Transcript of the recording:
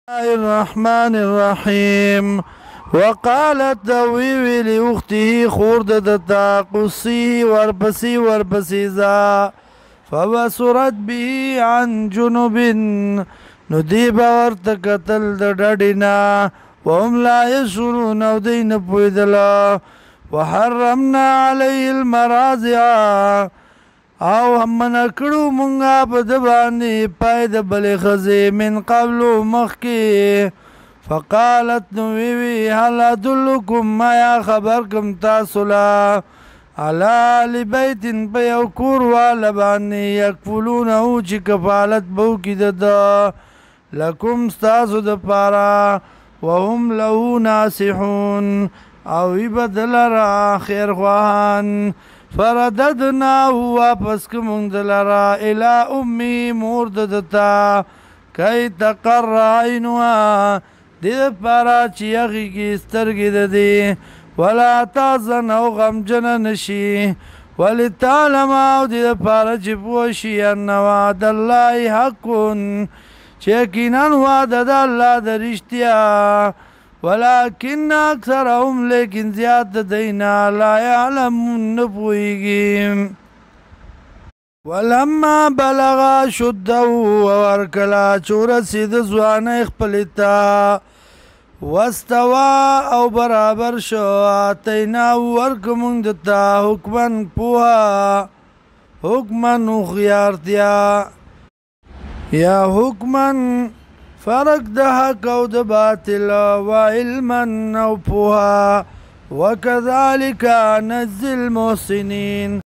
الله الرحمن الرحيم. وقالت دويوي لأخته خورد دتا قصيه وربسي ذا فبصرت به عن جنوب نديب ورتكتل ددنا وهم لا يشعرون ودين بويدلا وحرمنا عليه المراضع او هم نکړو مونږه په د باندې پای د بلې ښځې من قبل مخکې فقالت نو وی هل ادلکم ما یا خبر کوم تاسو لا علی اهل بیت په یو کور والا باندې یکفلونه چې کفالت به وکړي د ده لکم ستاسو دپاره وهم له ناصحون او وي به د لره خیرخواهان فرددنا واپس کمونږ دلرا الى امي مور ددتا کای تقر عینها دې دپاره چې یغیږي سترګې د دې ولا تحزن او غمجنه نشي ولتعلم او دې دپاره چې پوه شي ان وعد الله حق چې یقینا وعده د الله د رښتیا ولكن اکثرهم لیکن زیاد دینا لا يعلمون نپویگی ولما بلغ شده ورکلا چورسید زوان اخپلتا واستوا او برابر شو آتینا ورکمون دتا حکمن پوها حکمن اخیارتیا یا حکمن فرق د حق او د باطل و علما او پوها وكذلك نجزي المحسنين